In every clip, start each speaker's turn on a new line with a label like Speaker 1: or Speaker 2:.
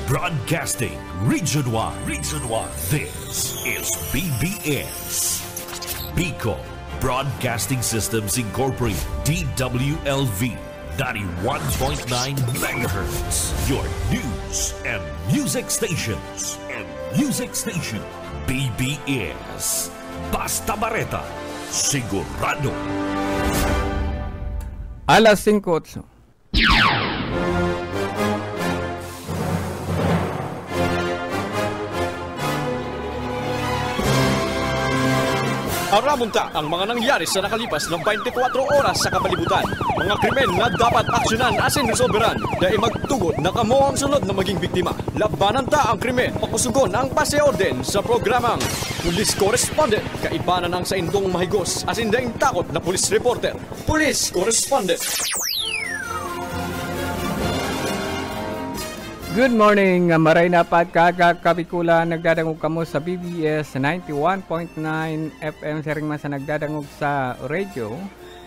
Speaker 1: Broadcasting Region 1. This is BBS. Bicol Broadcasting Systems Incorporated. DWLV 91.9 megahertz. Your news and music stations. BBS. Basta Bareta. Sigurado.
Speaker 2: Alas 5:08.
Speaker 3: Aramunta ang mga nangyari sa nakalipas ng 24 oras sa kapalibutan. Mga krimen na dapat aksyonan asin resolveran dahil magtugod na kamo ang sunod na maging biktima. Labanan ta ang krimen, pakusugon ang paseorden sa programang Police Correspondent. Kaibanan ang sa indong mahigos asin daing takot na police reporter. Police Correspondent.
Speaker 2: Good morning, maray na pagkakabikula, nagdadangog kamo sa BBS 91.9 FM, saring man sa nagdadangog sa radio.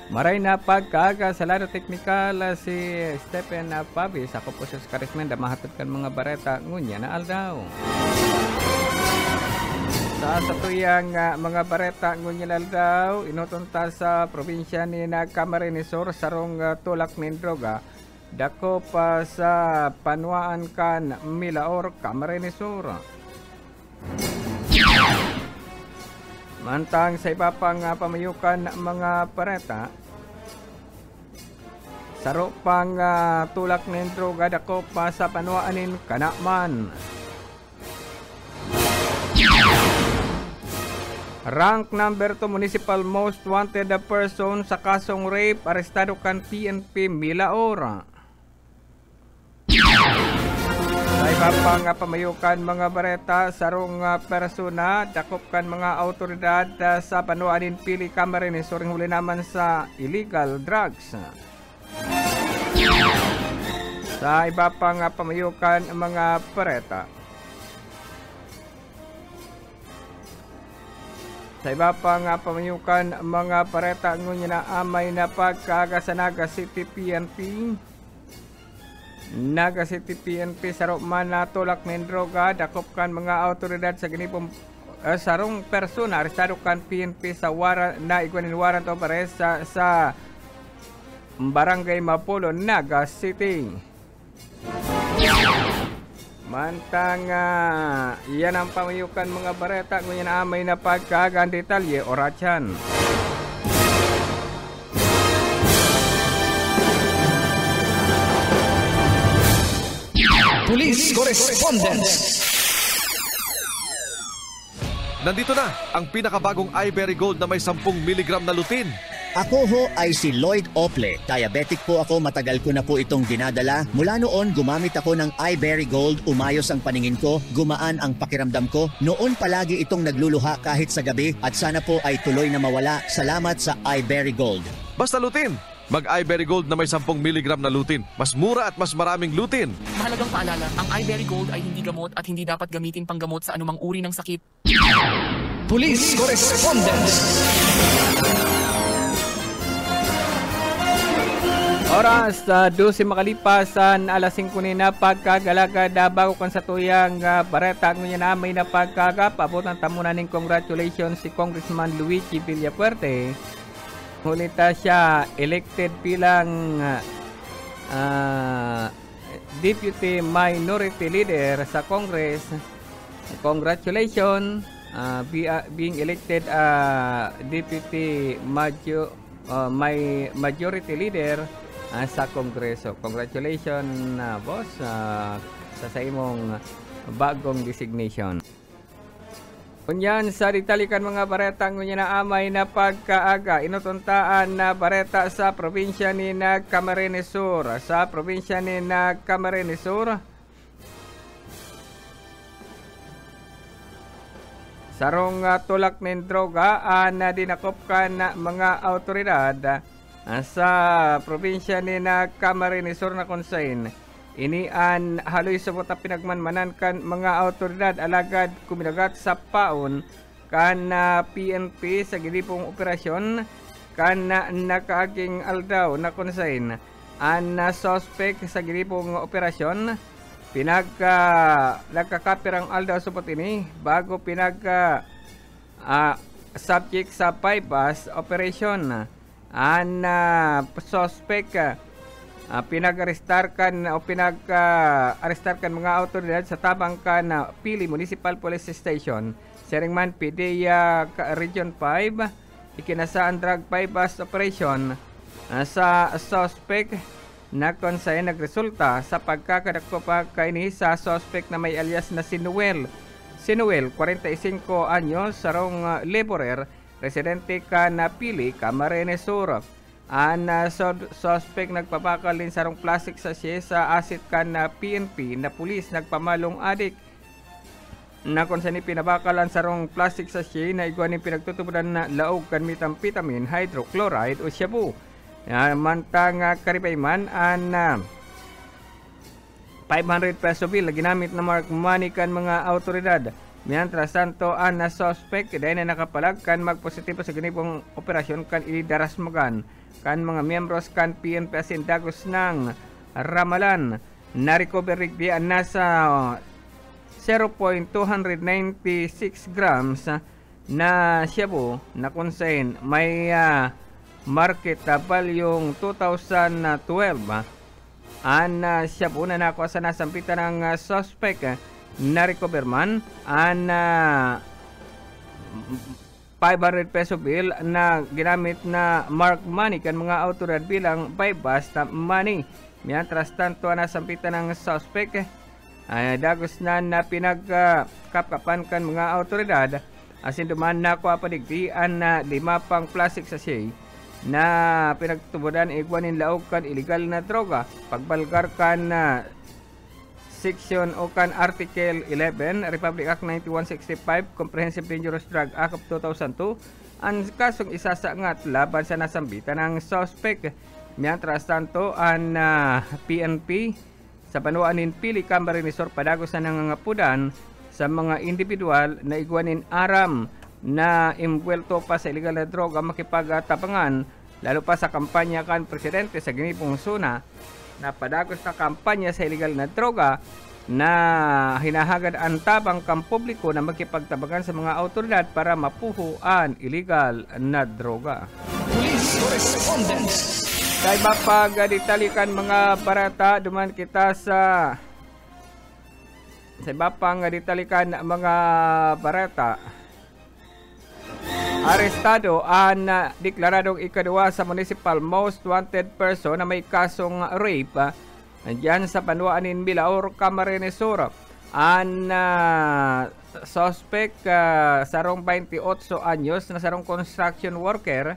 Speaker 2: Maray na pagkaga sa lado teknikal si Stephen Pabis, ako po sa Karismenda, mahatod kan mga bareta, ngunya na aldaw. Sa satuyang mga bareta, ngunya na aldaw, inutunta sa probinsya ni Camarines Sur, sarong tulak ng droga. Dako pa sa Panuaan kan Milaor, Camarines Sur. Mantang sa iba pang pamayukan mga pareta, saro pang tulak ng droga dako pa sa Panuaanin Kanaman. Rank number 2 municipal most wanted person sa kasong rape, arestado kan PNP Milaor. Sa iba pang pamayukan mga bareta, sarong persona, dakop kan mga autoridad sa Panuanin Pili Camarines Sur, huli naman sa illegal drugs. Sa iba pang pamayukan mga bareta, sa iba pang pamayukan mga bareta, ngunya na amay na pagkagasanaga City PNP. Naga City PNP sarong manatulak ng droga, dakop kan mga autoridad sa ganipong sarong persona, arestado kan PNP sa na iguanin warrant of arrest sa Barangay Mapulo, Naga City. Mantang yan ang pamayukan mga bareta, ngunya na amay na pagkagan detalye orachan.
Speaker 3: Police Correspondent. Nandito na ang pinakabagong iBerry Gold na may 10 mg na lutein.
Speaker 4: Ako ho ay si Lloyd Ople. Diabetic po ako, matagal ko na po itong dinadala. Mula noon, gumamit ako ng iBerry Gold, umayos ang paningin ko, gumaan ang pakiramdam ko. Noon palagi itong nagluluha kahit sa gabi at sana po ay tuloy na mawala. Salamat sa iBerry Gold.
Speaker 3: Basta lutein. Mag-iBerry Gold na may 10 mg na lutein. Mas mura at mas maraming lutein.
Speaker 5: Mahalagang paalala, ang iBerry Gold ay hindi gamot at hindi dapat gamitin panggamot sa anumang uri ng sakit.
Speaker 3: Police Correspondent.
Speaker 2: Oras 12 makalipasan, alas 5 na pagkagalagad, bago kan sa tuyang bareta, ngunya na may napagkaga, pabutan tamunan ng congratulations si Congressman Luigi Villafuerte. Hulita siya elected bilang Deputy Minority Leader sa Congress. Congratulations being elected Deputy Majority Leader sa Kongreso. Congratulations boss sa imong bagong designation. Kunyan sa ditalikan mga bareta, ngunya na amay na pagkaaga, inutuntaan na bareta sa probinsya ni Camarines Sur. Sa probinsya ni Camarines Sur, sarong tulak ng droga na dinakop kan mga autoridad sa probinsya ni Camarines Sur na konsain. Inian haloy sa buta pinagmanmanan kan mga autoridad, alagad kuminagat sa paon kan PNP sa gilipong operasyon kan nakaaging aldaw na konsain. An suspect sa gilipong operasyon nagkakapirang aldaw supot ini bago subject sa bypass operation. An suspect pinag-arestar kan mga autoridad sa tabang kan Pili Municipal Police Station, Seringman PDEA Region 5, ikinasaan drug bypass operation sa suspect na kung saan nagresulta sa pagkakadako pa kaini sa suspect na may alias na si Noel, 45 anyos, sarong laborer, residente ka na Pili, Camarines Sur. Ang suspect nagpapakal din sarong plastic sachet sa asset ka na PNP na pulis nagpamalong adik. Na kung saan pinabakalan sarong plastic sachet na iguanin pinagtutubudan na laog kan methamphetamine, hydrochloride o shabu. Mantang karipayman an 500 peso bill ginamit na mark money kan mga autoridad. Mientras tanto an suspect dahil na nakapalag kan magpositibo sa ganipong operasyon kan idarasmagan kan mga miyembros kan PNP asin dagos ng ramalan. Na-recover di ang nasa 0.296 grams na shabu na kung saan may market value 2012. An shabu na nakuha sa nasampitan ng suspect na recover man an 500 peso bill na ginamit na mark money kan mga autoridad bilang bypass money. Mientras tanto nasampitan ng suspect dagos na pinagkapkapan kan mga autoridad asin duman nakuha padigdian na 5 pang plastic sachet na pinagtubudan igwanin laog kan illegal na droga, pagbalgar kan section o kan article 11 Republic Act 9165 Comprehensive Dangerous Drug Act of 2002 ang kasong isasangat laban sa nasambitan ng suspect. Mientras tanto ang PNP sa Banuanin Pili Camarines Sur padagos na nangangapudan sa mga individual na igwanin aram na imbuelto pa sa illegal na droga makipagtabangan lalo pa sa kampanya kan presidente sa ginipong suna na padagos na kampanya sa illegal na droga na hinahagad ang tabang kang publiko na makipagtabangan sa mga autoridad para mapuho ang illegal na droga.
Speaker 6: Police correspondence.
Speaker 2: Kay mapag ditalikan mga barata duman kita sa bapang ditalikan mga barata. Arestado ang deklaradong ikaduwa sa municipal most wanted person na may kasong rape dyan sa Banuanin, Bilaur, Camarines Sur. Ang suspect sarong 28 anyos na sarong construction worker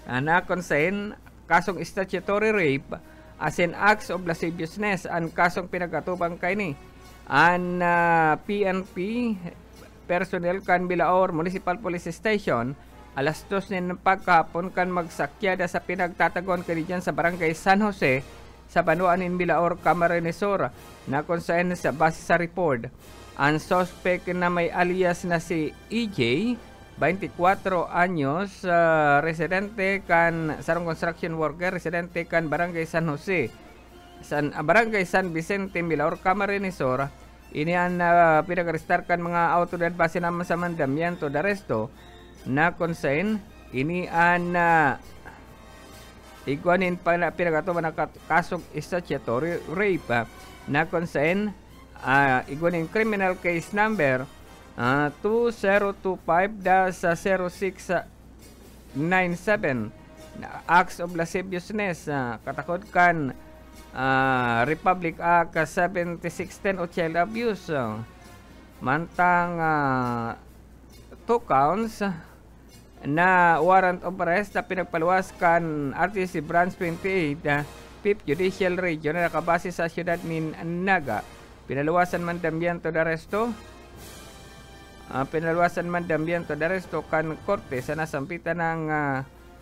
Speaker 2: na konsen kasong statutory rape as in acts of lasciviousness ang kasong pinagkatubang kay ni. Ang PNP personnel kan Bilaor Municipal Police Station alas 2 ng pagkahapon kan magsakyada sa pinagtatagon kani dyan sa barangay San Jose sa Banuanin, Bilaor, Camarines Sur na kung saan sa base sa report ang suspect na may alias na si EJ 24 anyos residente kan sarong construction worker residente kan barangay San Jose barangay San Vicente, Bilaor, Camarines Sur. Ini ang pinag-arestar kan mga autoridad base naman sa mandamiento de arresto na konsen ini ang igwanin pa na pinagatuman ng kasong statutory rape na konsen igwanin criminal case number 2025-0697 acts of lasciviousness katakod kan Republic Act 7610 o child abuse. Mantang 2 counts na warrant of arrest na pinagpaluwas kan RTC Branch 28 5th Judicial Region na nakabase sa siyudad ni Naga. Pinaluwasan mandamiento de arresto kan korte sa nasampitan ng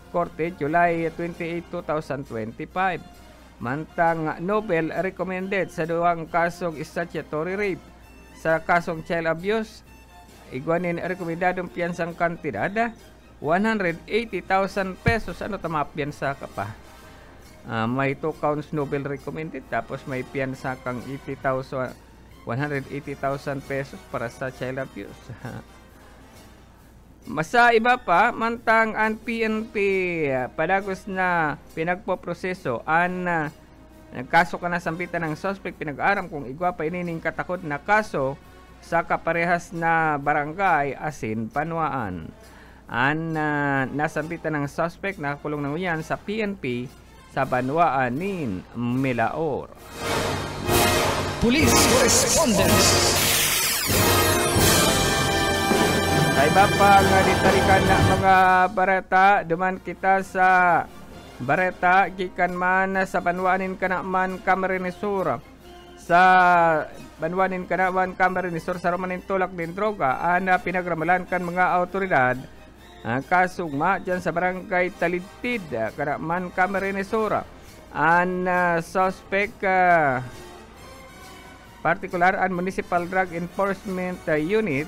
Speaker 2: korte July 28, 2025. Mantang Nobel recommended sa duwang kasong statutory rape sa kasong child abuse igwanin rekomendadong piyansang kantidad 180,000 pesos. Ano tama piyansa ka pa? May 2 counts Nobel recommended tapos may piyansa kang 80,000 180,000 pesos para sa child abuse. Masa iba pa, mantang ang PNP padagos na pinagpoproseso an nagkaso ka na sampitan ng suspect, pinag-aram kung igwa pa inining katakot na kaso sa kaparehas na barangay asin Panuan. An nasampitan ng suspect na kulong ng uyan sa PNP sa Panuan nin Milaor.
Speaker 6: Police Correspondence.
Speaker 2: Sa iba pa nga ditarikan na mga bareta, duman kita sa bareta gikan man sa Banwanin Kanaman Camarines Sur. Sa Banwanin Kanaman Camarines Sur sa Romanin Tulak din droga ana pinagramalan kan mga autoridad kasugma dyan sa barangay Talitid Kanaman Camarines Sur. An suspect particular an Municipal Drug Enforcement Unit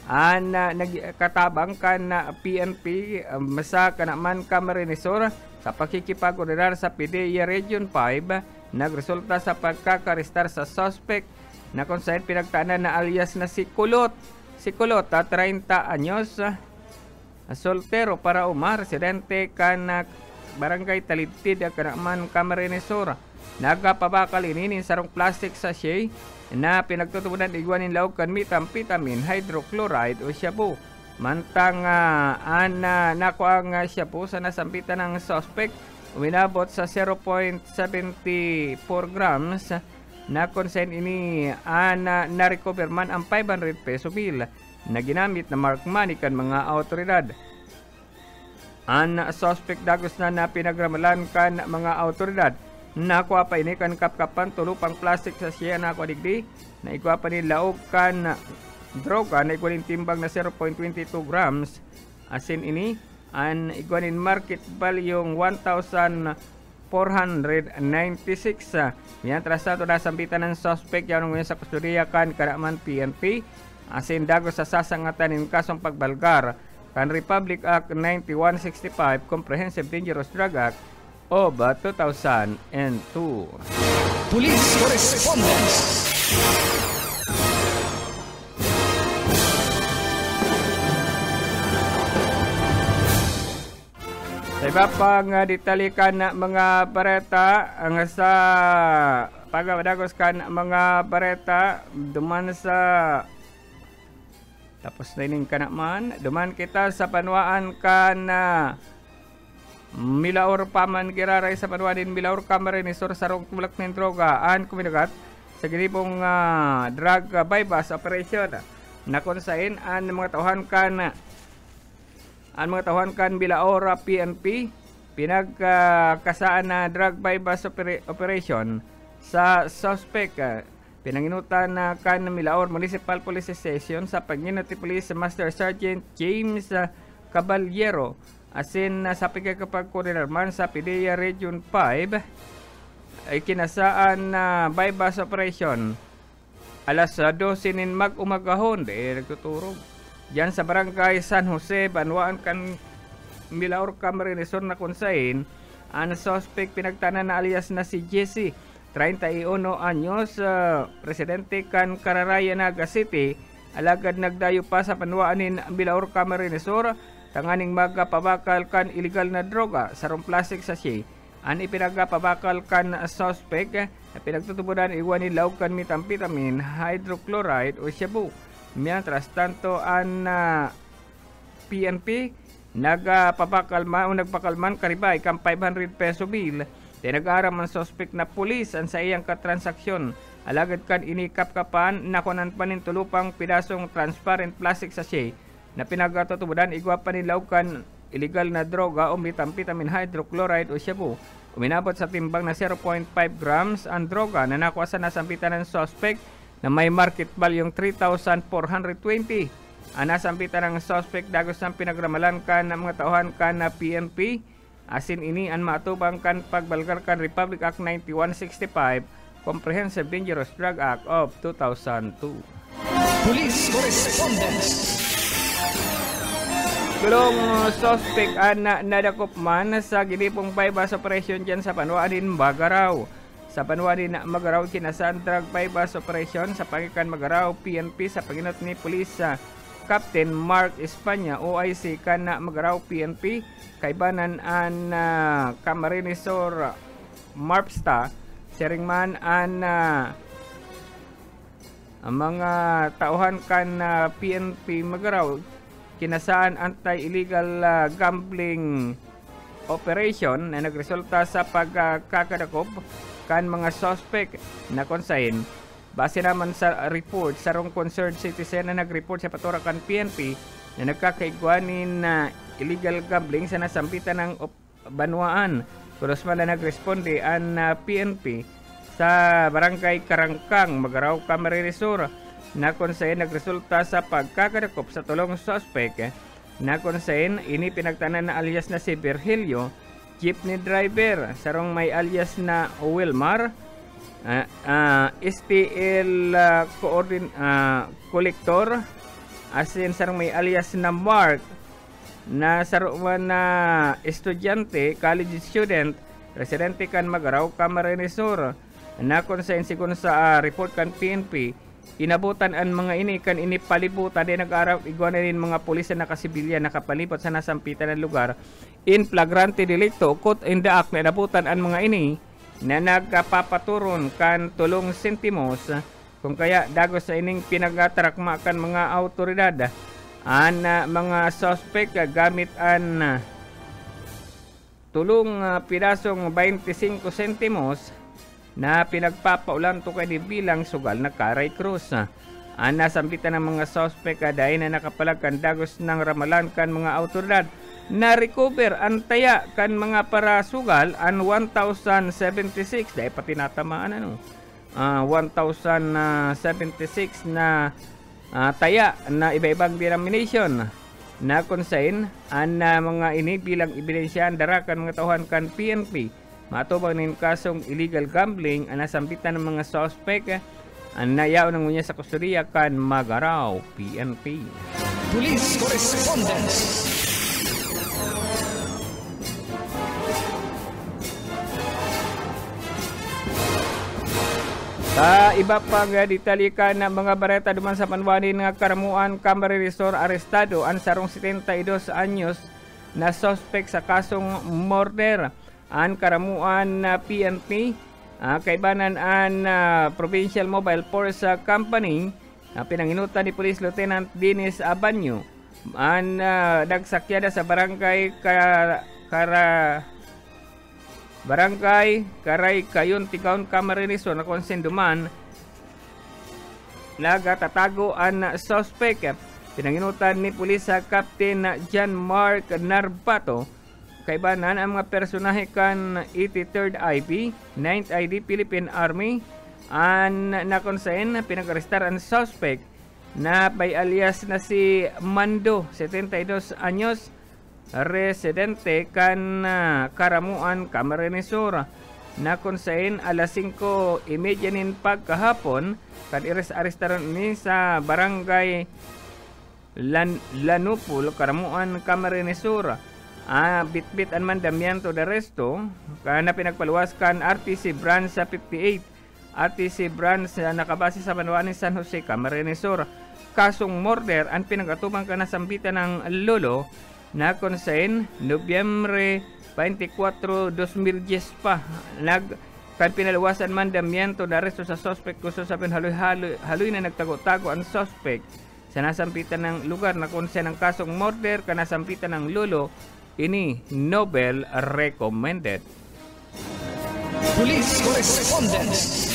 Speaker 2: an nagkatabang kan na PNP sa Kanaman Camarines Sur sa pakikipag-ordinar sa PDEA Region 5 nagresulta sa pagkakarestar sa suspect na kung saan pinagtaanan na alias na si Kulot. Si Kulot, 30 anyos, soltero para residente kan barangay Talitid Kanaman Camarines Sur. Nagapabakal ininin sarong plastic sachet na pinagtutubunan igwanin laog kan methamphetamine, hydrochloride o shabu. Mantang nakuha ang shabu sa nasampitan ng suspect uminabot sa 0.74 grams na konsen ini na-recover man ang 500 peso bill na ginamit na mark money kan mga autoridad. Ang suspect dagos na pinagramalan kan mga autoridad. Nakuha pa ini kan kapkapan tulupang plastic sa siya na digdi na ikuha pa ni laog kan droga na ikuha timbang na 0.22 grams asin ini an ikuha market value 1,496 mientras sa ito nasampitan ng suspect yan ngayon sa kustudiya kan Kanaman PNP asin dagos sa sasangatan ng kasong pagbalgar kan Republic Act 9165 Comprehensive Dangerous Drug Act of 2002.
Speaker 6: Police Correspondence.
Speaker 2: Sa iba pang ditalikan na mga bareta ang sa pagdagos kan mga bareta duman sa tapos na ining kanaman duman kita sa Panuan kan Milaor paman giraray sa Panuanin Milaor Camarines Sur sarong tulak ng droga an kuminagat sa ginibong drug bypass operation na konsain ang mga tauhan kan Milaor PNP pinagkasaan na drug bypass operation sa suspect pinanginutan na kan Milaor Municipal Police Station sa Pag-Unity Police Master Sergeant James Caballero asin sa pagkakapag-coordinate man sa PDEA Region 5 ay kinasaan na bypass operation alas 12 nin mag-umagahon nagtuturog diyan sa barangay San Jose Banwaan kan Milaor Camarines Sur na konsain ang suspect pinagtanan na alias na si Jesse 31 anyos presidente kan Cararaya Naga City alagad nagdayo pa sa Panuanin Milaor Camarines Sur tanganing magpabakal kan illegal na droga sarong plastic sachet an ipinagpabakal kan suspect na pinagtutubunan iwan ni laog kan methamphetamine, hydrochloride o shabu. Mientras tanto an PNP nagpakalman karibay kan 500 peso bill tinag-aram ang suspect na pulis ang sa iyang katransaksyon alagad kan inikapkapan nakunan pa nin tulupang pidasong transparent plastic sachet na pinagtutubunan igwa pa nilaw kan illegal na droga o methamphetamine, hydrochloride o shabu. Uminabot sa timbang na 0.5 grams ang droga na nakuha sa nasampitan ng suspect na may market value 3,420. Ang nasampitan ng suspect dagos ng pinagramalan kan ng mga tauhan kan na PNP asin ini ang matubang kan pagbalgar kan Republic Act 9165 Comprehensive Dangerous Drug Act of 2002.
Speaker 6: Police Correspondence.
Speaker 2: Kulong suspect na nadakop man sa ginipong bypass operation dyan sa Panuanin, Bagaraw. sa banwa ni na Magaraw kinasaan drug bypass operation sa pangikan Magaraw PNP sa paginot ni Police Captain Mark Espanya OIC kan na Magaraw PNP kaibanan an Camarinesor Marpsta Seringman an ang mga tauhan kan PNP Magaraw kinasaan anti-illegal gambling operation na nagresulta sa pagkakadakop kan mga suspect na konsahin. Base naman sa report sarong concerned citizen na nag-report sa paturakan PNP na nagkakaigwanin na illegal gambling sa nasampitan ng banwaan. Kudos man na nagresponde ang PNP sa Barangay Karangkang, Magaraw, Camarinesor na konsahin nagresulta sa pagkakadakop sa tulong suspect na konsahin ini pinagtanan na alias na si Virgilio, jeepney driver, sarong may alias na Wilmar, STL collector, asin sarong may alias na Mark, na sarong na estudyante, college student, residente kan Magaraw, Camarinesor, na konsahin sigun sa report kan PNP, inabutan ang mga ini kan ini palibutan din nag-araw igwanan din mga pulis na nakasibilyan nakapalibot sa nasampitan ng lugar in flagrante delicto kot in the act na inabutan ang mga ini na nagpapaturon kan tulong sentimos kung kaya dagos sa ining pinagatarakma kan mga autoridad an mga suspect gamit an tulong pidasong 25 sentimos na pinagpapaulan to kay bilang sugal na Karay Cruz. Ang nasampitan ng mga suspect dahil na nakapalagkan dagos ng ramalan kan mga autoridad na recover ang taya kan mga parasugal ang 1,076 dahil pati natamaan 1,076 na taya na iba-ibang denomination na konsahin ang mga ini bilang ebidensya darakan mga tauhan kan PNP. Matubang nin kasong illegal gambling ang nasampitan ng mga suspect ang nayaw ng ngunya sa kustudiya kan Magaraw PNP.
Speaker 6: Police Correspondence.
Speaker 2: Sa iba pang detalye na mga bareta duman sa panwanin nga karamuan Camarinesor arestado ang sarong 72 anyos na suspect sa kasong murder. Ang karamuan na PNP, kaibanan ang Provincial Mobile Force Company, pinanginutan ni Police Lieutenant Dennis Abanyo, ang nagsakyada sa Barangay Karay Kayon, Tigaon, Camarinesor na konsenduman, nagatatago ang suspect. Pinanginutan ni Police Captain John Mark Narbato, kaibanan ang mga personahe kan 83rd IP, 9th ID Philippine Army, ang nakonsahin na pinag-arestar ang suspect na by alias na si Mando, 72 anyos, residente kan Karamuan, Camarinesor, na konsahin alas 5:30 nin pagkahapon kan arestar ni sa Barangay Lanupul, Karamuan, Camarinesor. Bitbit ang mandamiento de resto kana pinagpaluwas kan RTC branch sa 58 RTC branch na nakabase sa banwaan ni San Jose, Camarinesor. Kasong murder ang pinag-atubang ka na sambitan ng lolo na konsahin Nobyembre 24, 2010 pa kan pinaluwasan mandamiento de resto sa suspect kuso sa haloy na nagtago-tago ang suspect sa nasampitan ng lugar na konsahin ng kasong murder ka nasampitan ng lolo ini Nobel recommended.
Speaker 6: Police Correspondence.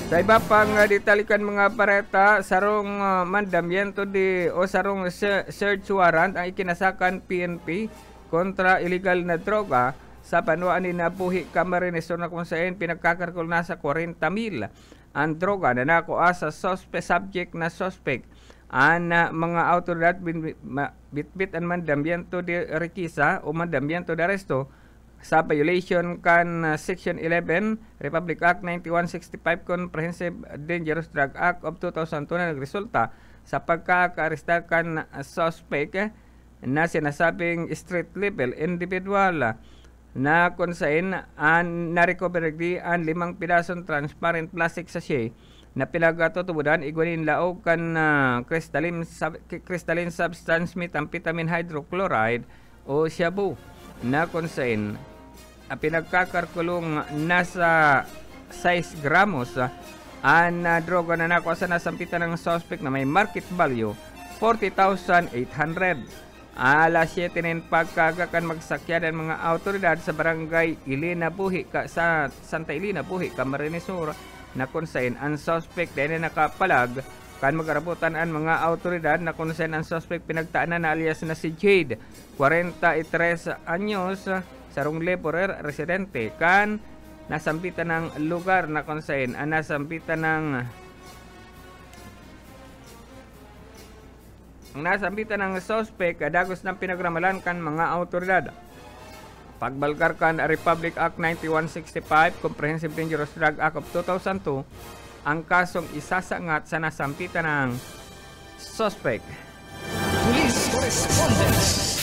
Speaker 2: Sa iba pang detalikan mga pareta, sarong mandamiento o sarong search warrant ang ikinasakan PNP kontra illegal na droga sa banwaan ni Nabuhi, Camarinesor na kung saan pinagkakarkol na sa 40,000 ang droga na nakuha sa subject na suspect. Ang mga autoridad bitbit ang mandamiento de requisa o mandamiento de arresto sa violation kan Section 11 Republic Act 9165 Comprehensive Dangerous Drug Act of 2002 na nagresulta sa pagkaka-aresta kan suspect na sinasabing street level individual na kung saan na-recover di ang 5 pirasong transparent plastic sachet na pinagatutubudan igwanin laog kan crystalline substance methamphetamine hydrochloride o shabu na kung saan pinagkakarkulong nasa 6 gramos ang droga na nakuha sa nasampitan ng suspect na may market value 40,800. Alas 7 nin pagkagakan magsakyan ang mga autoridad sa barangay Ilina Buhi sa Santa Elena Buhi, Camarines Sur na kung saan ang suspect din nakapalag kan magarabutan ang mga autoridad na kung saan ang suspect pinagtaanan na alias na si Jade 43 anyos sarong laborer residente kan nasampitan ng lugar na kung saan ang nasampitan ng suspect dagos ng pinagramalan kan mga autoridad. Pagbalkar kan Republic Act 9165 Comprehensive Dangerous Drug Act of 2002 ang kasong isasangat sa nasampitan ng suspect.
Speaker 6: Police Correspondence.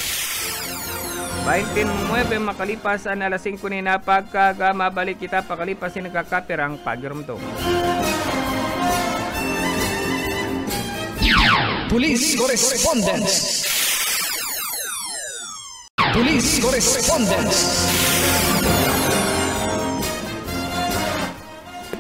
Speaker 2: 29 makalipas ang alas 5 ni na pagkagamabalik kita pakalipas si nagkakapirang pagirumto.
Speaker 6: Police Correspondence. Police Correspondence.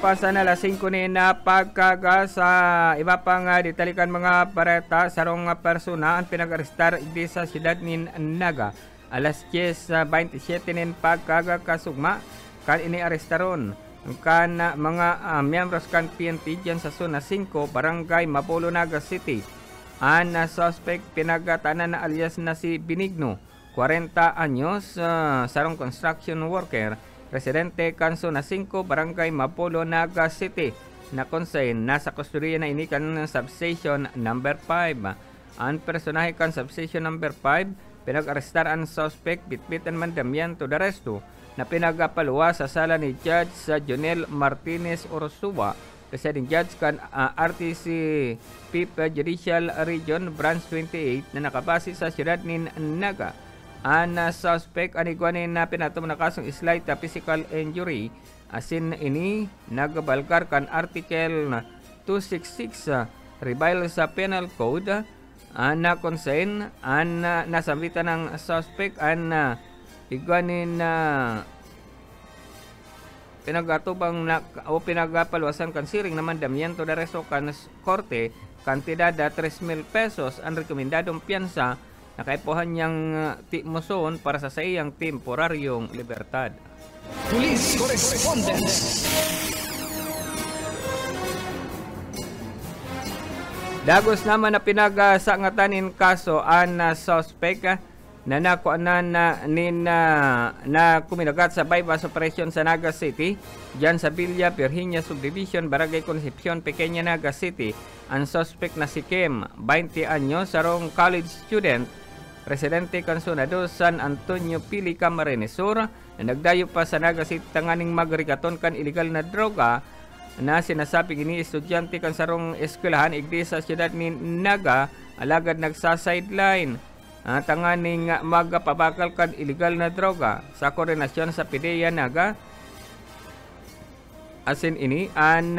Speaker 2: Pasan alas 5 ni na pagkaga sa iba pang ditalikan mga bareta sarong persona ang pinag-arestar di sa siyudad ni Naga. Alas 10:27 nin pagkaga kasugma kan iniarestaron kan mga miyembros kan PNP dyan sa Zona 5 Barangay Mapolo, Naga City. Ang suspect pinagatanan na alias na si Benigno 40 anyos sarong construction worker residente kan Zona 5 Barangay Mapolo, Naga City na konsen nasa kustodiya na ini kan substation number 5. Ang personahe kan substation number 5 pinag-arestar ang suspect bitbit ang mandamiento de arresto na pinagapaluwa sa sala ni Judge Jonel Martinez Orosua, presiding judge kan RTC 5th Judicial Region Branch 28 na nakabase sa siyudad ni Naga. Ang suspect anigwanin na pinatum na kasong slight physical injury asin ini nagabalkar kan Article 266 revised sa Penal Code na konsen an nasambitan ng suspect an igwanin na pinagatubang na o pinagapalwasan kan siring na mandamiento de arresto kan korte kantidad 3,000 pesos ang rekomendadong piyansa na kaipuhan niyang timoson para sa iyang temporaryong libertad.
Speaker 6: Police Correspondence.
Speaker 2: Dagos naman na pinagasangatanin kaso ang suspect na nakuanan na kuminagat sa bypass operation sa Naga City dyan sa Villa Virginia Subdivision, Barangay Concepcion, Pequeña, Naga City. Ang suspect na si Kim, 20 anyos, sarong college student, residente kan Zona 2 San Antonio Pili, Camarines Sur, na nagdayo pa sa Naga City tanganing magrigaton kan illegal na droga na sinasabing ini estudyante kan sarong eskwelahan igdi sa siyudad ni Naga, alagad nagsa-sideline tanganing magpabakal kan illegal na droga sa koordinasyon sa PDEA Naga. Asin ini an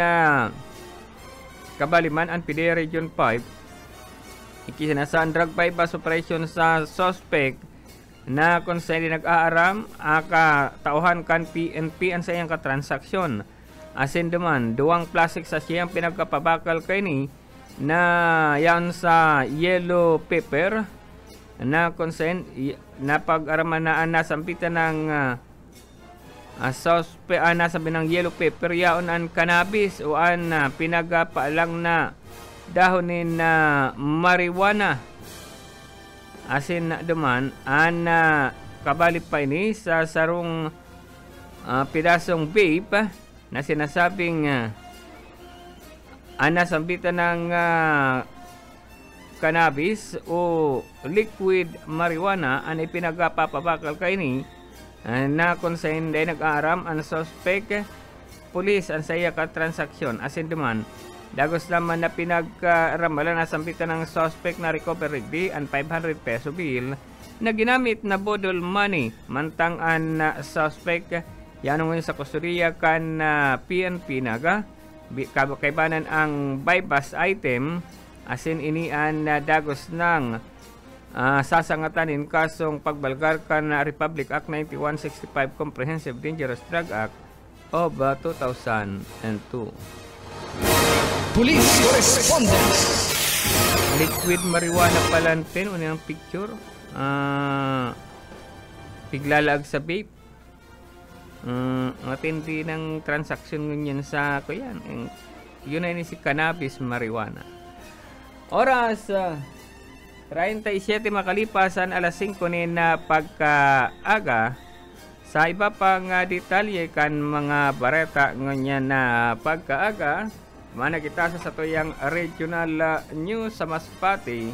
Speaker 2: kabaliman ang PDEA Region 5 ikisinasaan drug bypass operation sa suspect na kung saan nag-aaram tauhan kan PNP ang sayang katransaksyon. Asin duman, duwang plastic sa siyang pinagkapabakal kay ni na yan sa yellow paper na consent na pag-araman na nasampitan ng suspect nasabi ng yellow paper yaon ang cannabis o ang pinagpaalang na dahonin na marijuana. Asin duman, ang kabali pa ini sa sarong pidasong vape na sinasabing nasambitan ng cannabis o liquid marijuana ang ipinagpapabakal kay ni na kung saan day nag-aaram ang suspect pulis ang saya ka transaksyon. Asin duman, dagos naman na pinagkaramalan nasambitan ng suspect na recovery di ang 500 peso bill na ginamit na bodol money mantang an suspect yanong sa kustudiya kan PNP naga kaibanan ang bypass item asin inian dagos ng sasangatanin kasong pagbalgar kan Republic Act 9165 Comprehensive Dangerous Drug Act of 2002.
Speaker 6: Police Correspondence.
Speaker 2: Liquid marijuana palantin unang picture. Piglalag sa vape. Matindi ng transaction ngunyan sa kuyan. Yun na si cannabis marijuana. Oras 37 makalipasan alas 5 ni na pagkaaga. Sa iba pang detalye kan mga bareta ngunyan na pagkaaga. Mana kita sa tuyang regional news sa Masbate.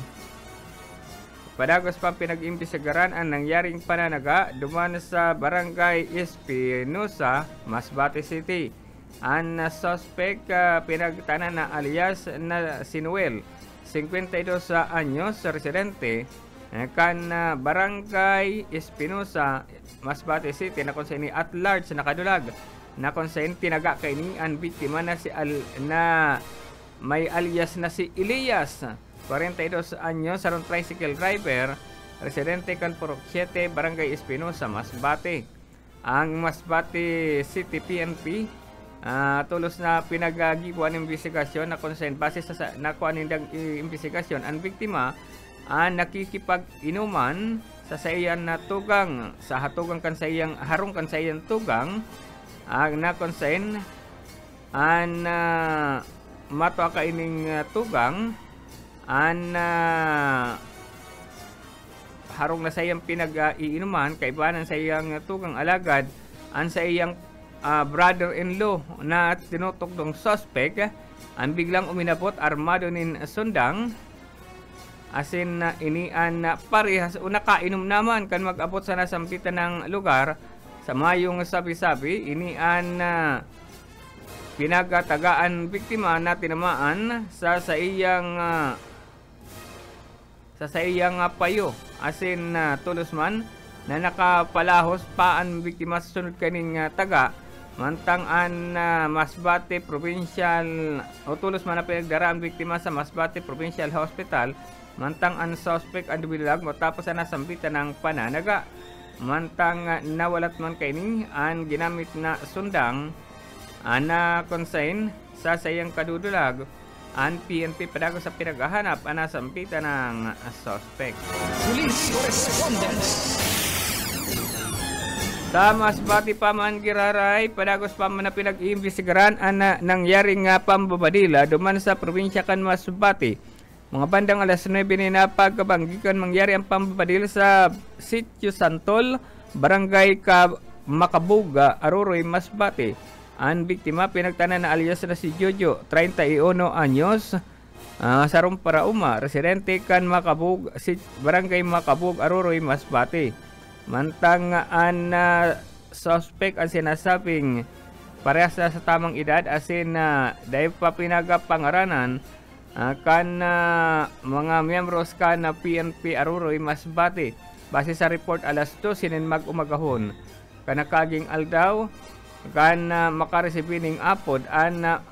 Speaker 2: Padagos pa pinag-imbestigaran ang nangyaring pananaga duman sa Barangay Espinosa, Masbate City. Ang suspect pinagtanan na alias na si Noel, 52 anyos, residente kan Barangay Espinosa, Masbate City na kung saan at large nakadulag na kung saan tinaga kay ni ang biktima na si na may alias na si Elias, 42 anyos, sarong tricycle driver, residente kan Purok 7, Barangay Espinosa, Masbate. Ang Masbate City PNP tulos na pinagagibuan ng investigasyon na kung saan base sa nakuha nindang investigasyon ang biktima nakikipag-inuman sa sayan na tugang sa hatugang kan sayang harong kan sayang tugang na konsen mato ka ining tugang harong na sayang pinag-iinuman kaibanan sayang tugang alagad sa iyang brother-in-law na tinutugdong suspect ang biglang uminabot armado nin sundang asin inian parehas una kainom naman kan mag-abot sa nasampitan ng lugar sa mayong sabi-sabi inian pinagatagaan biktima na tinamaan sa iyang payo asin tulos man na nakapalahos pa ang biktima sa sunod kaning taga mantang an Masbate Provincial o tulos man na pinagdara ang biktima sa Masbate Provincial Hospital mantang ang suspect ang dumilag matapos na nasambitan ng pananaga mantang nawalat man kaining ang ginamit na sundang na konsain sa sayang kadudulag ang PNP padago sa pinaghahanap ang nasambitan ng suspect.
Speaker 6: Police Correspondence.
Speaker 2: Sa Masbate pa man giraray padagos pa man na pinag-iimbestigaran ang nangyaring pambabadila duman sa probinsya kan Masbate. Mga bandang alas 9 ni na pagkabanggikan mangyari ang pambabadil sa Sitio Santol, Barangay Makabuga, Aroroy, Masbate. Ang biktima pinagtanan na alias na si Jojo, 31 anyos, sarong parauma, residente kan Makabug, Barangay Makabug, Aroroy, Masbate. Mantang ang suspect ang sinasabing parehas sa tamang edad asin dahil pa pinagapangaranan kan mga miyembros kan PNP Aroroy Masbate base sa report alas 2 nin mag-umagahon kanakaging aldaw kan makaresibing apod an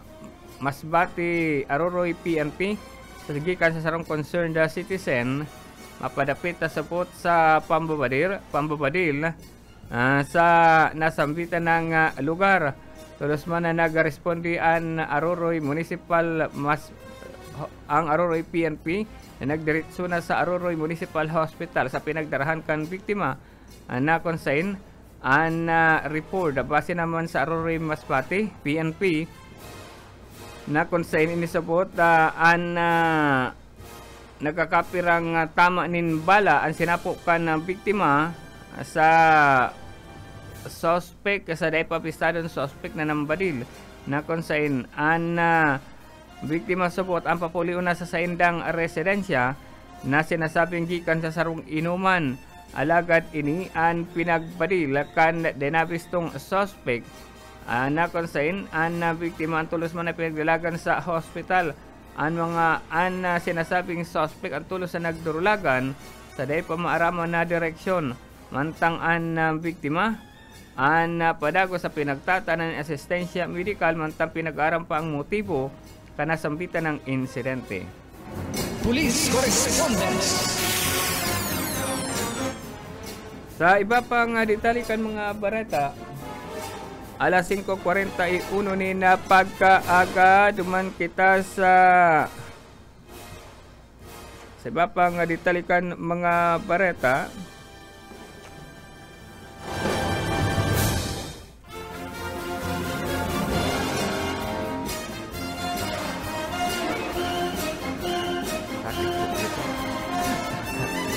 Speaker 2: Masbate Aroroy PNP sa gikan sa sarong concerned citizen mapadapit na sapot sa pambabadil sa nasambitan ng lugar tulos man na nagarespondi an Aroroy Municipal ang Aroroy PNP na nagdiretso na sa Aroroy Municipal Hospital sa pinagdarahan kan biktima na konsain ang report base naman sa Aroroy Masbate PNP na konsain inisabot ang nagkakapirang tama nin bala ang sinapok kan ng biktima sa suspect sa daipapistadon suspect na nambadil na konsain ang biktima subot ang papuliw na sa saindang residensya na sinasabing gikan sa sarong inuman alagad ini ang pinagbadil kan denabistong suspect na konsain ang biktima ang tulos man na pinagdalagan sa hospital ang mga sinasabing suspect ang tulos na nagdurulagan sa day pamaaramo na direksyon. Mantang ang biktima an padago sa pinagtatanan ng asistensya medikal mantang pinag-aram pa ang motibo kanasambitan ng insidente.
Speaker 6: Police Correspondence.
Speaker 2: Sa iba pang detalikan mga bareta, alas 5:41 ni na pagkaaga duman kita sa iba pang detalikan mga bareta.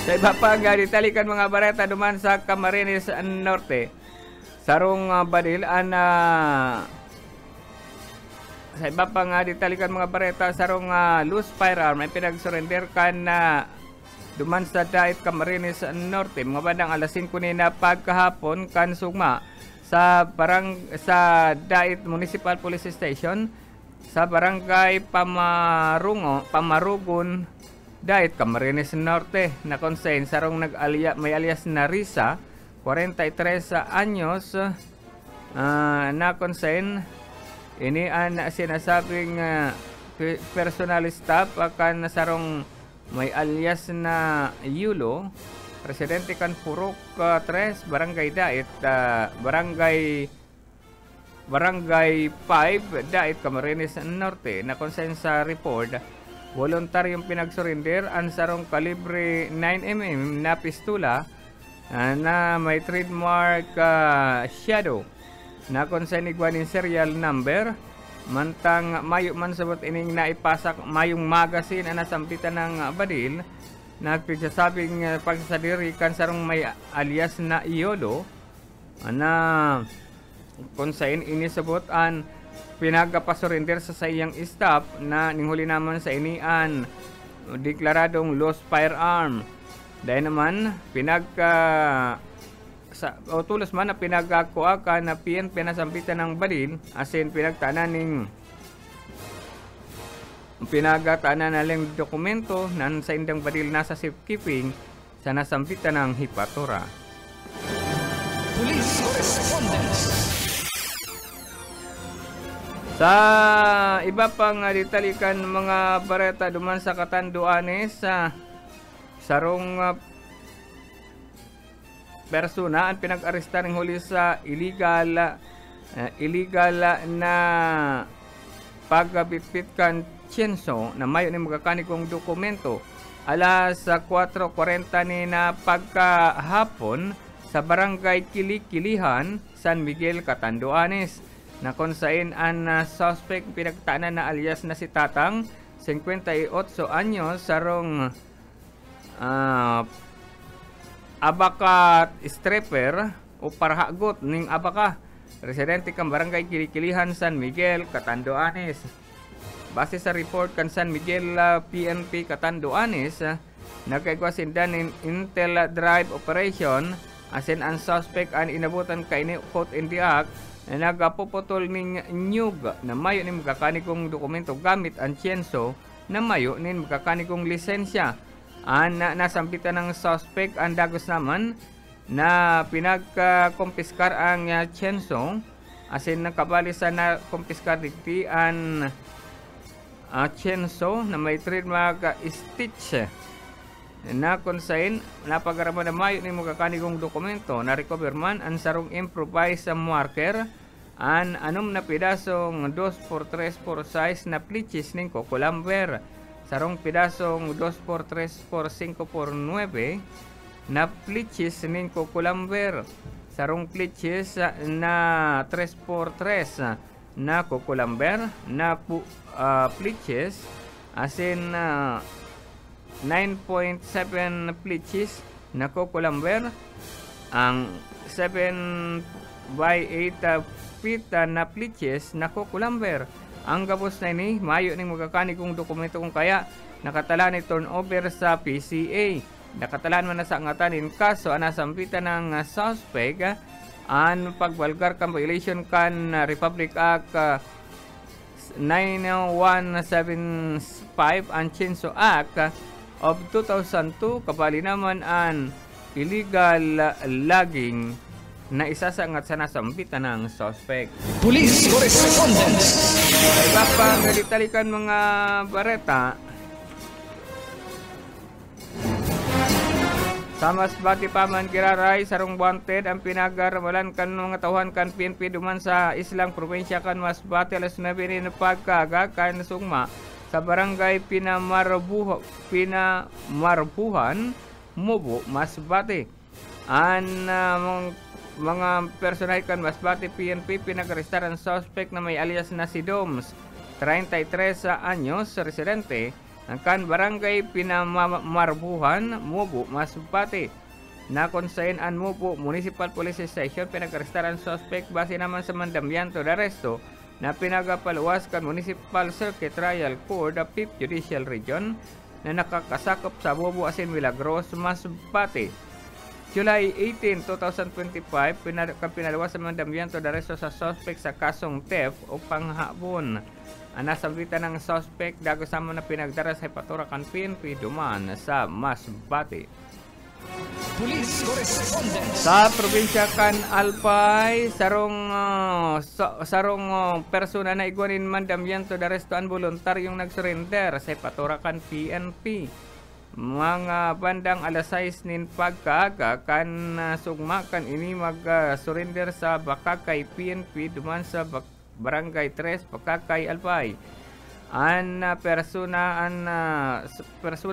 Speaker 2: Sa iba pang ditalikan mga bareta duman sa Camarines Norte, sarong badil sa iba pang ditalikan mga bareta, sarong loose firearm ay pinag-surrender kan duman sa Dait Camarines Norte mga bandang alas 5 ni na pagkahapon kan sugma sa Dait Municipal Police Station sa barangay Pamarugon, Dait Camarines Norte na konsen sarong may alias na Risa, 43 anyos, na konsen ini ang sinasabing personal staff kan sarong may alias na Yulo, residente kan Purok 3, Barangay Dait, Barangay 5, Dait Camarines Norte na konsen sa report. Voluntaryong pinag-surrender ang sarong kalibre 9mm na pistola na may trademark Shadow na konsen igwanin serial number mantang mayo man sabot ining naipasak mayong magazine na nasampitan ng badil nagpigsasabing pagsasadiri kan sarong may alias na Iolo na konsen inisabot ang pinagpasurrender sa sayang staff na ninghuli naman sa inian deklaradong lost firearm. Dahil naman tulos man na pinagkakuha ka na PNP na sampitan ng badil asin pinagtanan na lang dokumento na sa indang badil nasa safekeeping sa nasampitan ng hipatura.
Speaker 6: Police Correspondence.
Speaker 2: Sa iba pang ditalikan mga bareta duman sa Catanduanes, sarong persona ang pinag-aresta ng huli sa illegal na pagbitbit kan tsenso na mayo ni magakanikong dokumento. Alas 4:40 ni na pagkahapon sa barangay Kilikilihan, San Miguel, Catanduanes na konsain ang suspect pinagtaanan na alias na si Tatang, 58 anyos, sarong abaka stripper o parahagot ning abaka, residente kang barangay Kilikilihan, San Miguel, Catanduanes. Base sa report kan San Miguel PNP Catanduanes, nagkaigwasindan in Intel Drive Operation asin ang suspect ang inabutan kay ni quote in the act na nagapuputol ning nyug na mayo ni magkakanikong dokumento gamit ang tsenso na mayo ni magkakanikong lisensya. Nasampitan ng suspect ang dagos naman na pinagkumpiskar ang tsenso asin nakabali sa na kumpiskar digti ang tsenso na may trademark Stitch na konsain napagaraman na mayo ni magkakanikong dokumento na recover man ang sarong improvised marker an anom na pidasong 2x3 size na plichis ning kukulamber, sarong pidasong 2x3 5x9 na plichis ning kukulamber, sarong plichis na 3x3 na kukulamber na plichis asin 9.7 plichis na kukulamber, ang 7x8 feet na plichis na kukulamber. Ang gabos na ini mayo ning magkakanikong dokumento kung kaya nakatalan ni turnover sa PCA. Nakatalan man na sa angatanin kaso nasampitan ng suspect an pagbalgar kan violation kan Republic Act 9175 ang Chinso Act of 2002 kabali naman ang illegal logging na isasangat sa nasambitan ng suspect.
Speaker 6: Police Correspondence.
Speaker 2: Iba pang nalitalikan mga bareta. Sa Masbate Paman Giraray, sarong wanted ang pinagarawalan kan mga tauhan kan PNP duman sa Islang Probinsya kan Masbate alas 9 ni pagkaga kan sugma sa barangay Pinamarbuhan, Mubo, Masbate. Mga personal kan Masbate PNP pinag-arestar ang suspect na may alias na si Doms, 33 anyos, residente ang kan barangay Pinamarbuhan, Mubo, Masbate. Na konsain an Mubo Municipal Police Station pinag-arestar ang suspect base naman sa mandamiento de arresto na pinagapaluwas kan Municipal Circuit Trial Court of 5th Judicial Region na nakakasakop sa Bobo Asin Milagros, Masbate. July 18, 2025, pinaluwas sa mandamiento de arresto sa suspect sa kasong theft o panghabon. Ang nasambitan ng suspect dago sama na pinagdara sa Ipaturakan PNP duman sa Masbate.
Speaker 6: Police Correspondence.
Speaker 2: Sa probinsya kan Albay, sarong persona na iguanin mandamiento de arresto ang voluntaryong nagsurrender sa Ipaturakan PNP. Mga bandang alas 6 nin pagkaaga kan sugma kan ini mag-surrender sa Bakakay PNP duman sa Barangay 3, Bakakay, Albay. An persona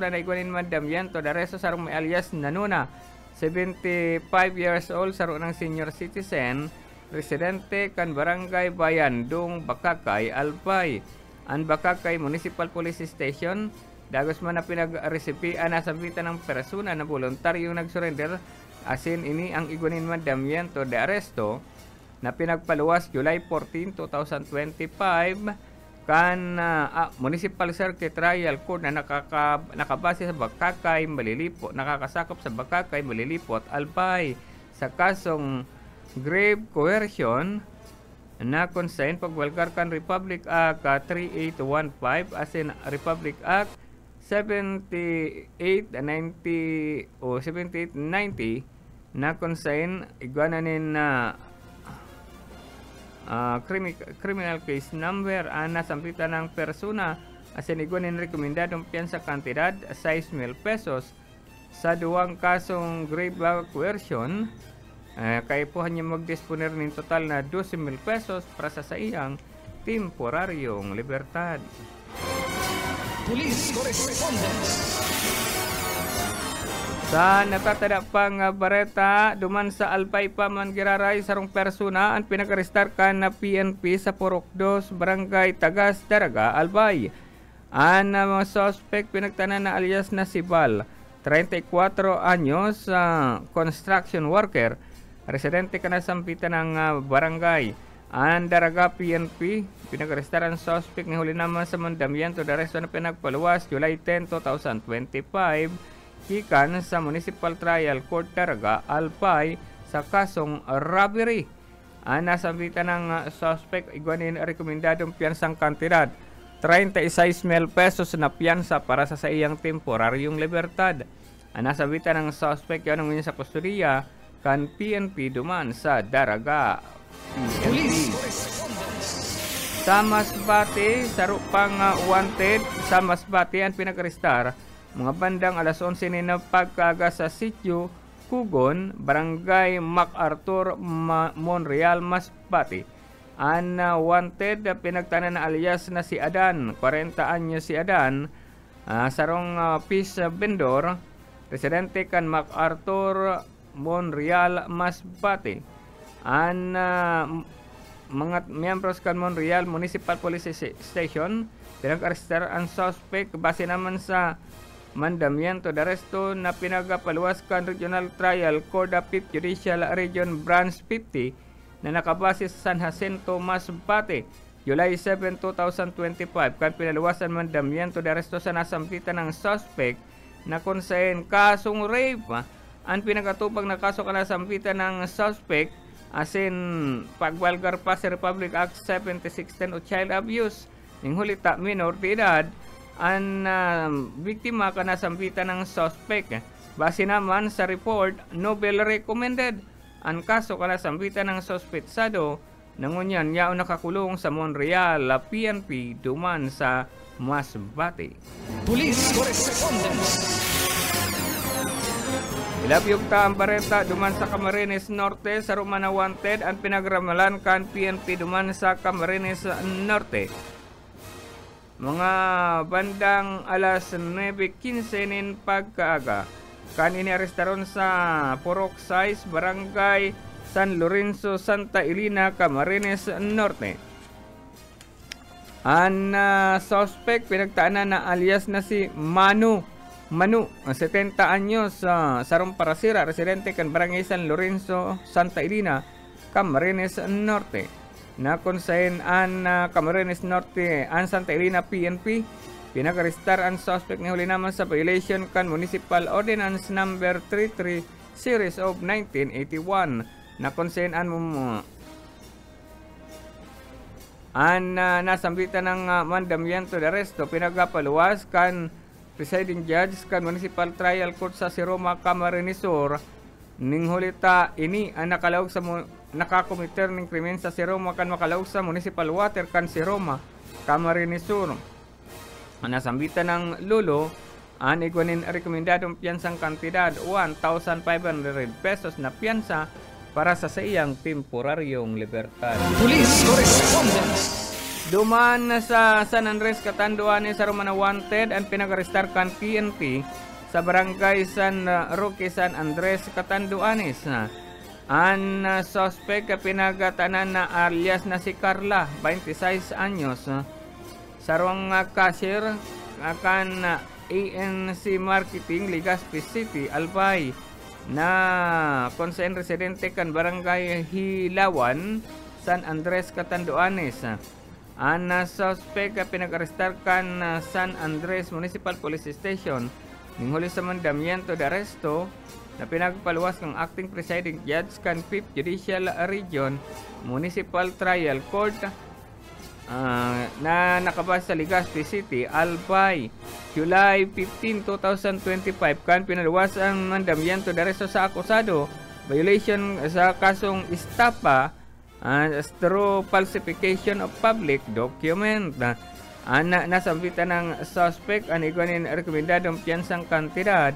Speaker 2: na iguanin mandamiento de arresto sarong may alias Nanuna, 75 years old, sarong ng senior citizen, residente kan Barangay Bayandong, Bakakay, Albay. An Bakakay Municipal Police Station dagos man na pinag-resipian na sambitan ng persona na voluntaryong nagsurrender asin ini ang iguanin mandamiento de arresto na pinagpaluwas July 14, 2025 kan Municipal Circuit Trial Court na nakabase sa Bakakay, Malilipot, nakakasakop sa Bakakay, Malilipot, Albay sa kasong grave coercion na consign pagwalgar kan Republic Act 3815 as in Republic Act 7890 o 7890 na consign iguananin na criminal case number nasampitan ng persona asin iguanin rekomendadong piyansa kantidad 6,000 pesos sa duwang kasong grave coercion. Kaipuhan niya mag-disponer ng total na 12,000 pesos para sa iyang temporaryong libertad.
Speaker 6: Police Correspondence.
Speaker 2: Sa natatada pang bareta duman sa Albay Paman Giraray, sarong persona ang pinag-arestar kan na PNP sa Purok 2, Barangay Tagas, Daraga, Albay. Ang mga suspect pinagtanan na alias na si Bal, 34 anyos, construction worker, residente ka na sampitan ng barangay. Ang Daraga PNP pinag-arestar ang suspect ni huli naman sa mandamiento de arresto na pinagpaluwas July 10, 2025 ikan sa Municipal Trial Court Daraga, Albay sa kasong robbery. Nasambitan ng suspect iguanin rekomendadong piyansang kantidad 36,000 pesos na piyansa para sa iyang temporaryong libertad. Nasambitan ng suspect yan ang sa kustudiya kan PNP duman sa Daraga.
Speaker 6: Police
Speaker 2: Sa Masbate, sarupang wanted sa Masbate ang pinag-arestar mga bandang alas 11 na pagkaga sa sitio Kugon, Barangay MacArthur, Monreal, Masbate. Ang wanted pinagtanan na alias na si Adan, 40 anyos si Adan, sarong fish vendor, residente kan MacArthur, Monreal, Masbate. Ang mga miyembros kan Monreal Municipal Police Station pinag-arestar ang suspect base naman sa mandamiento de arresto na pinagapaluwas kan Regional Trial Court of 5th Judicial Region Branch 50 na nakabase sa San Jacinto, Masbate, July 7, 2025 kan pinaluwasan mandamiento de arresto sa nasampitan ng suspect na konsahin kasong rape. Ang pinakatupag na kaso ka nasampitan ng suspect asin pagwalgar pa sa Republic Act 7610 o child abuse ning hulita minor de edad. ang biktima kanasambitan ng suspect. Base naman sa report, Nobel recommended ang kaso kanasambitan ng suspetsado nangunyan yao nakakulong sa Montreal PNP duman sa Masbate.
Speaker 6: Police Correspondence.
Speaker 2: Ilabyog ta ang bareta duman sa Camarines Norte sa Romana Wanted ang pinagramalan kan PNP duman sa Camarines Norte. Mga bandang alas 9:15 nin pagkaaga kan iniarestaron sa Purok 6, Barangay San Lorenzo, Santa Elena, Camarines Norte. Ang suspect pinagtaanan na alias na si Manu, 70 anyos, sarong parasira, residente kan Barangay San Lorenzo, Santa Elena, Camarines Norte. Na konsahin ang Camarines Norte, ang Santa Elena PNP, pinag-arestar ang suspect na huli naman sa violation kan Municipal Ordinance Number 33 Series of 1981 na konsahin ang nasambitan ng mandamiento de arresto pinagapaluwas kan presiding judge kan Municipal Trial Court sa si Roma Camarines Sur ning hulita ini ang nakalawag sa nakakomiter ng krimen sa si Roma kan makalawag sa Municipal Water kan si Roma Camarines Sur. Ang nasambitan ng lulo ang iguanin rekomendadong piyansang kantidad 1,500 pesos na piyansa para sa iyang temporaryong libertad.
Speaker 6: Police Correspondence.
Speaker 2: Duman sa San Andres, Catanduanes sa Romana Wanted ang pinag-arestar kan PNP sa Barangay San Roque, San Andres, Catanduanes. Ang suspect pinagatanan na alias na si Carla, 26 anyos. Sarong cashier kan ANC Marketing, Legazpi City, Albay na konsen residente kan Barangay Hilawan, San Andres, Catanduanes. Ang suspect pinag-arestar kan San Andres Municipal Police Station ning huli sa mandamiento de arresto na pinagpaluwas ng acting presiding judge kan 5th Judicial Region Municipal Trial Court na nakabase sa Legazpi City, Albay, July 15, 2025 kan pinaluwas ang mandamiento de arresto sa akusado violation sa kasong estafa through falsification of public document. Nasambitan ng suspect ang iguanin rekomendadong piyansang kantidad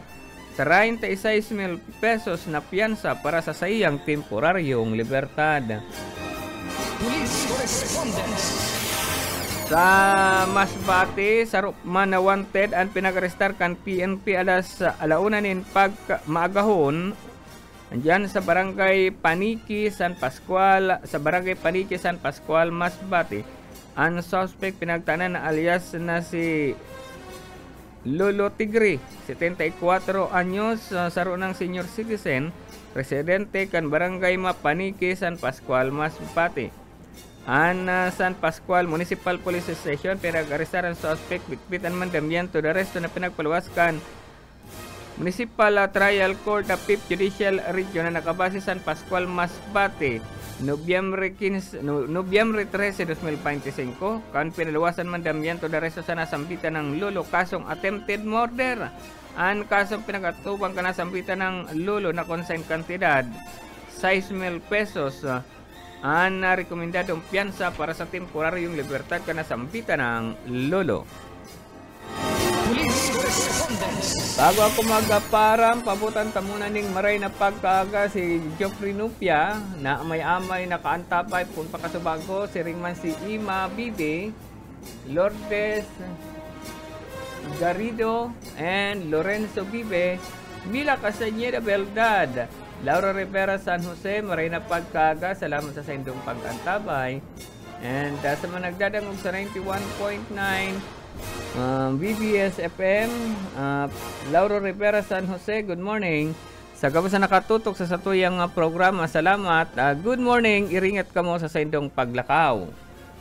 Speaker 2: 36,000 pesos na piyansa para sa iyang temporaryong libertad.
Speaker 6: Police Correspondence.
Speaker 2: Sa Masbate, sa Romana Wanted ang pinag-arestar kan PNP alas 1:00 nin maagahon andyan sa Barangay Paniki, San Pascual, Masbate. Ang suspect pinagtanan na alias na si Lolo Tigre, 74 anyos, saro ng senior citizen, residente kan Barangay Mapaniki, San Pascual, Masbate. Ang San Pascual Municipal Police Station pinag-arestar ang suspect bitbit ang mandamiento de arresto na pinagpaluwaskan Municipal Trial Court of 5th Judicial Region na nakabase San Pascual, Masbate, Nobyembre 13, 2025, kan pinaluwasan mandamiento de arresto sa nasambitan ng Lolo kasong attempted murder. Ang kasong pinag-atubang kanasambitan ng Lolo na consigned kantidad 6,000 pesos. Ang rekomendadong piyansa para sa temporaryong libertad kanasambitan ng Lolo.
Speaker 6: Police Correspondence.
Speaker 2: Bago ako magaparam, pabutan ta muna ning maray na pagkaaga si Geoffrey Nupia na amay-amay nakaantapay kung pakasubago si ringman si Ima Bide, Lourdes Garrido and Lorenzo Bibe, Mila Castañeda Beldad, Laura Rivera San Jose, maray na pagkaaga, salamat sa sendong pag-antabay. And sa mga nagdadangog sa 91.9 BBS FM, Lauro Rivera San Jose, good morning. Sa kabasa nakatutok sa satuyang programa, salamat. Good morning, iringat ka mo sa sendong paglakaw.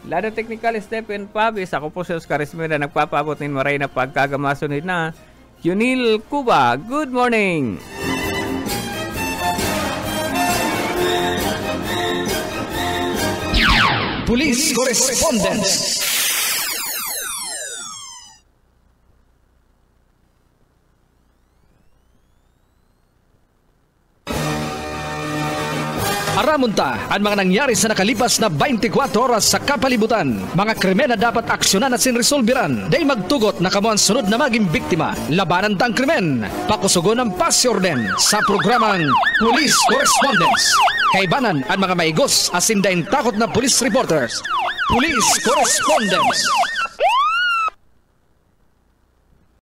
Speaker 2: Lado Technical Stephen Pabis, ako po si Oscar Esmeda, nagpapabot ng maray na pagkagamasunod na Junil Cuba, good morning.
Speaker 6: Police Correspondence. Gumamunta ang mga nangyari sa nakalipas na 24 oras sa kapalibutan. Mga krimen na dapat aksyonan at sinresolbiran. Day magtugot na kamo ang sunod na maging biktima. Labanan tang krimen. Pakusugon ang pasiorden sa programang Police Correspondence. Kaibanan ang mga maigos asin daing takot na police reporters. Police Correspondence.